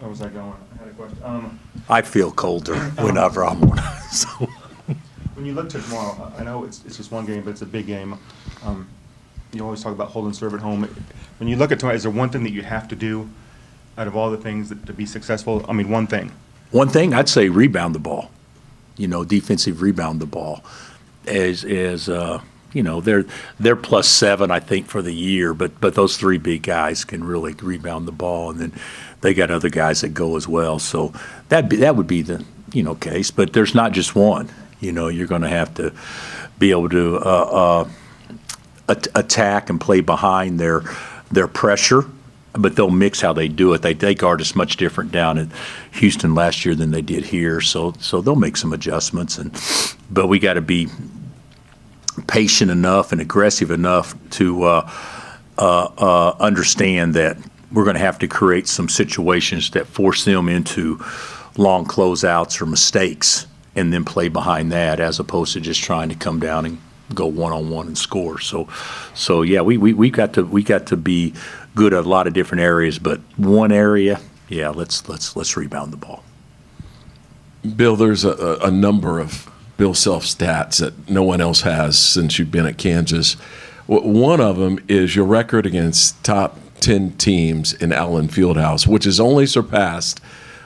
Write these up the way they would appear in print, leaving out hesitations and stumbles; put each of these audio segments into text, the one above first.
Where was I going? I had a question. I feel colder whenever I'm on. So When you look to tomorrow, I know it's just one game, but it's a big game. You always talk about hold and serve at home. When you look at tomorrow, is there one thing that you have to do out of all the things to be successful? I mean, one thing. one thing I'd say rebound the ball. Defensive rebound the ball. They're +7 I think for the year, but those three big guys can really rebound the ball, and then they got other guys that go as well. So that would be the case. But there's not just one. You're going to have to be able to attack and play behind their pressure, but they'll mix how they do it. They guard us much different down at Houston last year than they did here, so they'll make some adjustments. But we got to be patient enough and aggressive enough to understand that we're going to have to create some situations that force them into long closeouts or mistakes, and then play behind that, as opposed to just trying to come down and go one-on-one and score. So yeah, we got to be good at a lot of different areas, but one area, yeah, let's rebound the ball. Bill, there's a number of Bill Self stats that no one else has since you've been at Kansas. One of them is your record against top 10 teams in Allen Fieldhouse, which is only surpassed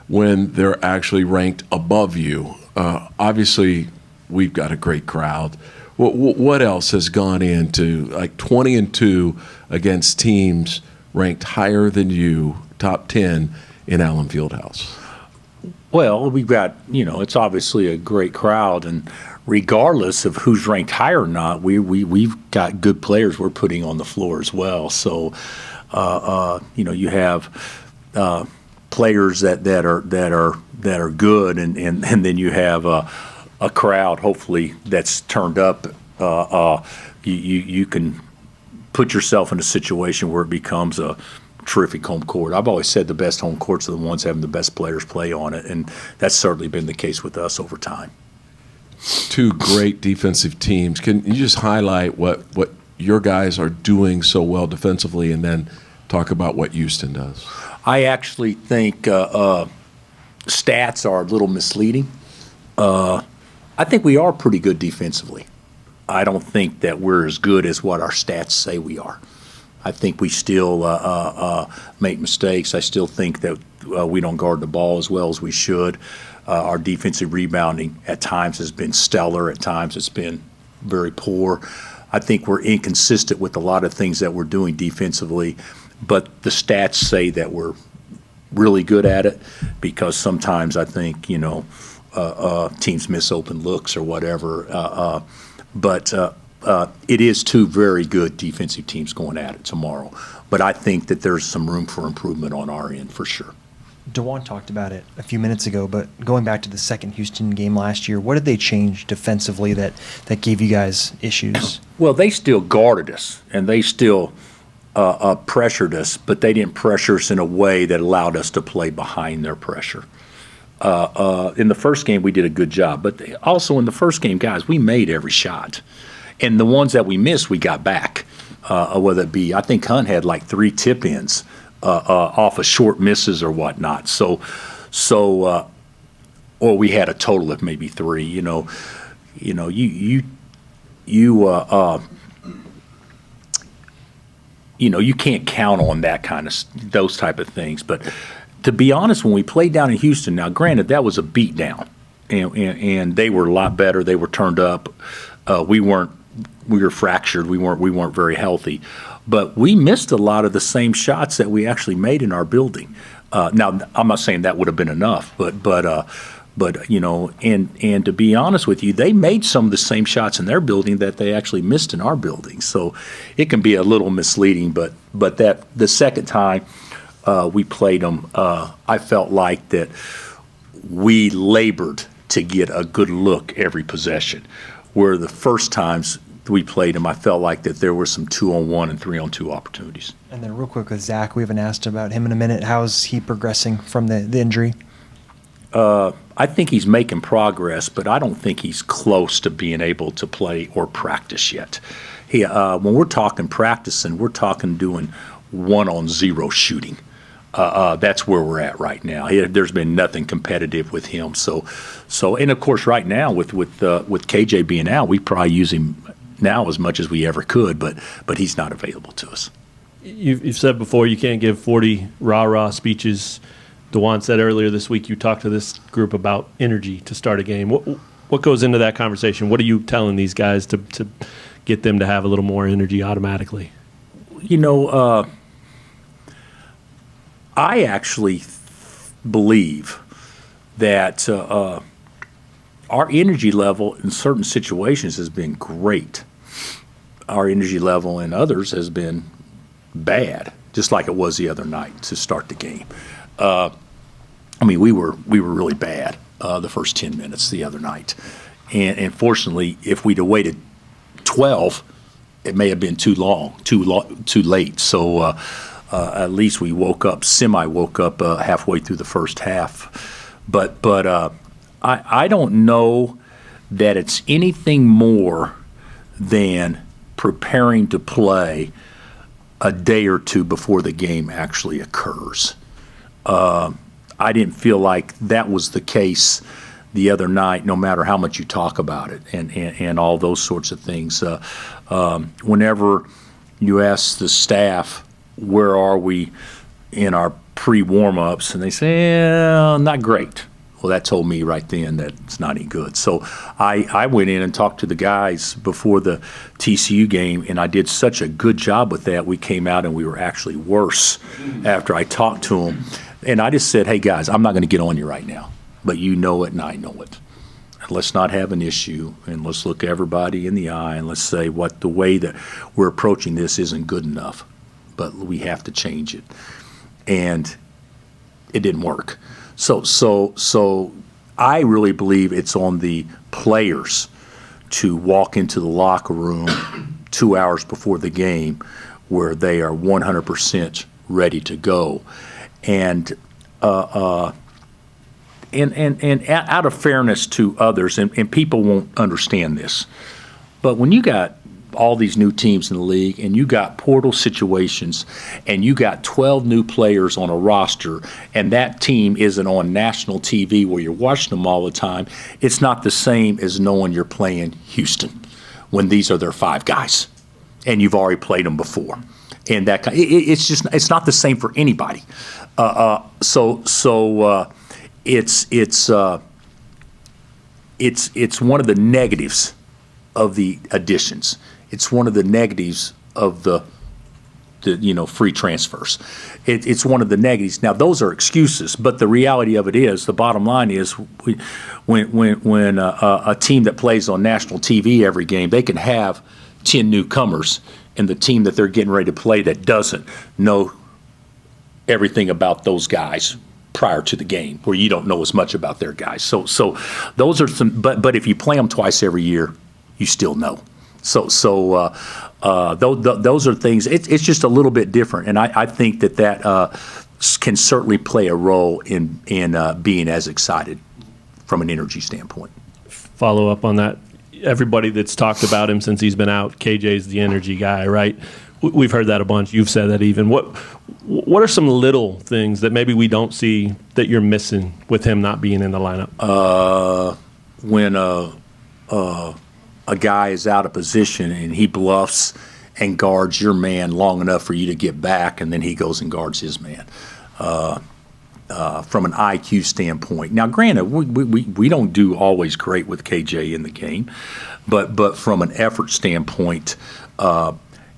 when they're actually ranked above you. Obviously, we've got a great crowd. What else has gone into 20-2 against teams ranked higher than you, top 10 in Allen Fieldhouse? Well, we've got, it's obviously a great crowd, and regardless of who's ranked higher or not, we've got good players we're putting on the floor as well. So, you have players that are good, and then you have a crowd, hopefully, that's turned up. You can put yourself in a situation where it becomes a terrific home court. I've always said the best home courts are the ones having the best players play on it, and that's certainly been the case with us over time. Two great defensive teams. Can you just highlight what your guys are doing so well defensively, and then talk about what Houston does? I actually think stats are a little misleading. I think we are pretty good defensively. I don't think that we're as good as what our stats say we are. I think we still make mistakes. I still think that we don't guard the ball as well as we should. Our defensive rebounding at times has been stellar. At times it's been very poor. I think we're inconsistent with a lot of things that we're doing defensively, but the stats say that we're really good at it, because sometimes I think, teams miss open looks or whatever. But it is two very good defensive teams going at it tomorrow. But I think that there's some room for improvement on our end for sure. DeJuan talked about it a few minutes ago, but going back to the second Houston game last year, what did they change defensively that gave you guys issues? Well, they still guarded us, and they still pressured us, but they didn't pressure us in a way that allowed us to play behind their pressure. In the first game, we did a good job, but also in the first game, guys, we made every shot. And the ones that we missed, we got back, whether it be, I think Hunt had like 3 tip-ins off of short misses or whatnot. Or we had a total of maybe 3. You can't count on that those type of things. But to be honest, when we played down in Houston, now granted that was a beat down, and they were a lot better. They were turned up. We were fractured. We weren't very healthy, but we missed a lot of the same shots that we actually made in our building. Now I'm not saying that would have been enough, but and to be honest with you, they made some of the same shots in their building that they actually missed in our building. So it can be a little misleading, but that the second time we played them, I felt like that we labored to get a good look every possession, where the first times we played them, I felt like that there were some 2-on-1 and 3-on-2 opportunities. And then real quick with Zach, we haven't asked about him in a minute. How's he progressing from the injury? I think he's making progress, but I don't think he's close to being able to play or practice yet. When we're talking practicing, we're talking doing 1-on-0 shooting. That's where we're at right now. There's been nothing competitive with him. So, and of course, right now with KJ being out, we probably use him now as much as we ever could, but he's not available to us. You've said before you can't give 40 rah-rah speeches. DeJuan said earlier this week you talked to this group about energy to start a game. What goes into that conversation? What are you telling these guys to get them to have a little more energy automatically? I actually believe that our energy level in certain situations has been great. Our energy level in others has been bad, just like it was the other night to start the game. We were really bad the first 10 minutes the other night, and fortunately, if we'd have waited 12, it may have been too late. So at least we woke up halfway through the first half. But I don't know that it's anything more than preparing to play a day or two before the game actually occurs. I didn't feel like that was the case the other night, no matter how much you talk about it and all those sorts of things. Whenever you ask the staff, where are we in our pre-warm-ups, and they say, not great. Well, that told me right then that it's not any good. So I went in and talked to the guys before the TCU game, and I did such a good job with that. We came out and we were actually worse after I talked to them. And I just said, hey, guys, I'm not going to get on you right now, but you know it and I know it. Let's not have an issue, and let's look everybody in the eye, and let's say the way that we're approaching this isn't good enough, but we have to change it. And it didn't work. So I really believe it's on the players to walk into the locker room 2 hours before the game where they are 100% ready to go. And out of fairness to others, and people won't understand this, but when you got all these new teams in the league and you got portal situations and you got 12 new players on a roster and that team isn't on national TV where you're watching them all the time, it's not the same as knowing you're playing Houston when these are their 5 guys and you've already played them before. And it's not the same for anybody. It's one of the negatives of the additions. It's one of the negatives of the free transfers. It's one of the negatives. Now those are excuses, but the reality of it is, the bottom line is, when a team that plays on national TV every game, they can have 10 newcomers, and the team that they're getting ready to play that doesn't know everything about those guys prior to the game, where you don't know as much about their guys. So those are some. But if you play them twice every year, you still know. Those are things. It's just a little bit different, and I think that can certainly play a role in being as excited from an energy standpoint. Follow up on that. Everybody that's talked about him since he's been out, KJ's the energy guy, right? We've heard that a bunch. You've said that even. What are some little things that maybe we don't see that you're missing with him not being in the lineup? When a guy is out of position and he bluffs and guards your man long enough for you to get back, and then he goes and guards his man. From an IQ standpoint. Now, granted, we don't do always great with KJ in the game, but from an effort standpoint,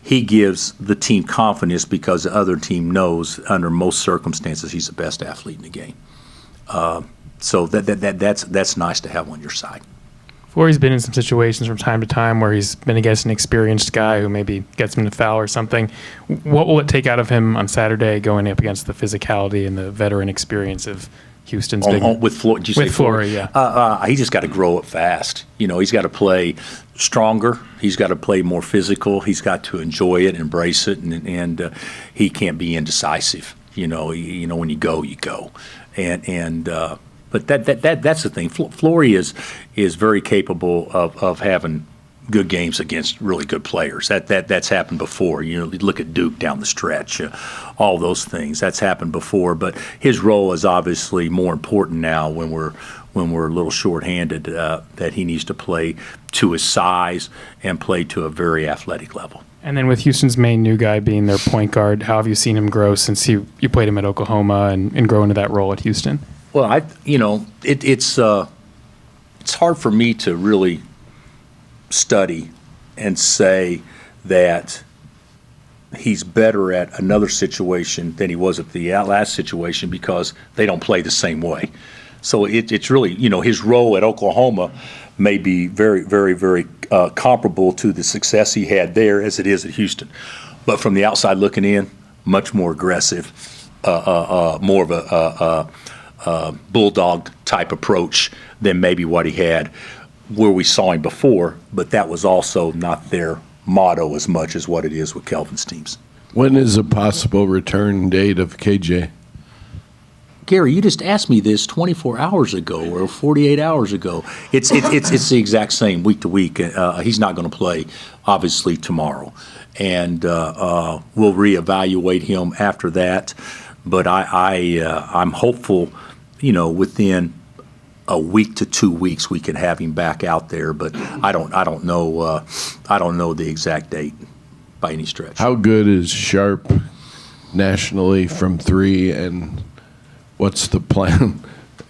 he gives the team confidence because the other team knows under most circumstances he's the best athlete in the game. So that's nice to have on your side. Flory's been in some situations from time to time where he's been against an experienced guy who maybe gets him to foul or something. What will it take out of him on Saturday going up against the physicality and the veteran experience of Houston's big with Flory? Did you say with Flory, yeah. He just got to grow it fast. He's got to play stronger. He's got to play more physical. He's got to enjoy it, embrace it, and he can't be indecisive. When you go, you go, But that's the thing. Flory is very capable of having good games against really good players. That's happened before. You look at Duke down the stretch, all those things. That's happened before. But his role is obviously more important now when we're a little shorthanded. That he needs to play to his size and play to a very athletic level. And then with Houston's main new guy being their point guard, how have you seen him grow since you played him at Oklahoma and grow into that role at Houston? Well, it's hard for me to really study and say that he's better at another situation than he was at the last situation because they don't play the same way. So it's really, his role at Oklahoma may be very, very, very comparable to the success he had there as it is at Houston. But from the outside looking in, much more aggressive, more of a bulldog type approach than maybe what he had where we saw him before, but that was also not their motto as much as what it is with Kelvin's teams. When is a possible return date of KJ? Gary, you just asked me this 24 hours ago or 48 hours ago. It's the exact same week to week. He's not going to play, obviously, tomorrow. And we'll reevaluate him after that. But I'm hopeful, within a week to 2 weeks we can have him back out there. But I don't know the exact date by any stretch. How good is Sharp nationally from three, and what's the plan?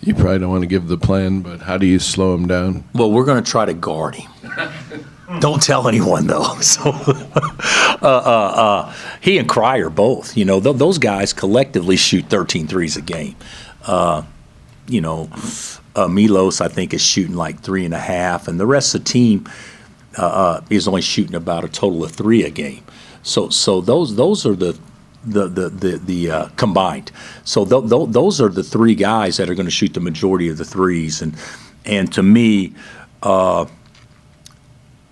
You probably don't want to give the plan, but how do you slow him down? Well, we're going to try to guard him. Don't tell anyone, though. So, he and Cryer both. Those guys collectively shoot 13 threes a game. Milos, I think, is shooting like 3.5, and the rest of the team is only shooting about a total of 3 a game. So those are the combined. So those are the 3 guys that are going to shoot the majority of the threes, and to me,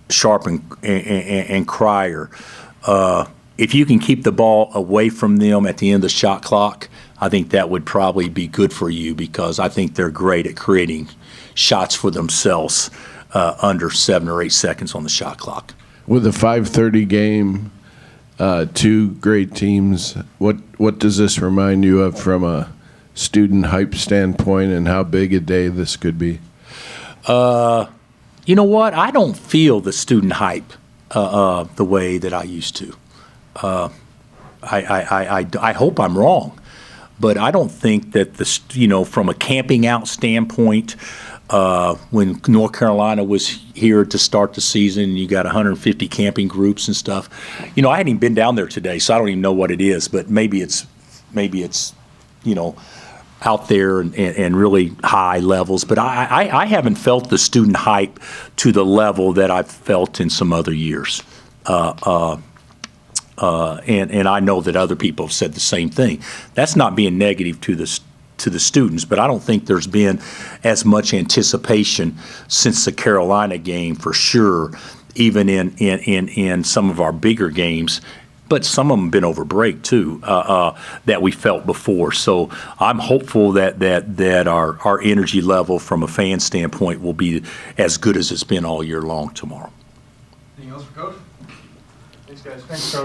Sharp and Cryer, if you can keep the ball away from them at the end of the shot clock, I think that would probably be good for you because I think they're great at creating shots for themselves under 7 or 8 seconds on the shot clock. With a 5:30 game, 2 great teams, what does this remind you of from a student hype standpoint, and how big a day this could be? You know what? I don't feel the student hype the way that I used to. I hope I'm wrong, but I don't think that from a camping out standpoint, when North Carolina was here to start the season, you got 150 camping groups and stuff. I hadn't even been down there today, so I don't even know what it is. But maybe it's out there and really high levels. But I haven't felt the student hype to the level that I've felt in some other years. And I know that other people have said the same thing. That's not being negative to the students, but I don't think there's been as much anticipation since the Carolina game for sure, even in some of our bigger games. But some of them have been over break too, that we felt before. So I'm hopeful that our energy level from a fan standpoint will be as good as it's been all year long tomorrow. Anything else for Coach? Thanks, guys. Thanks, Coach.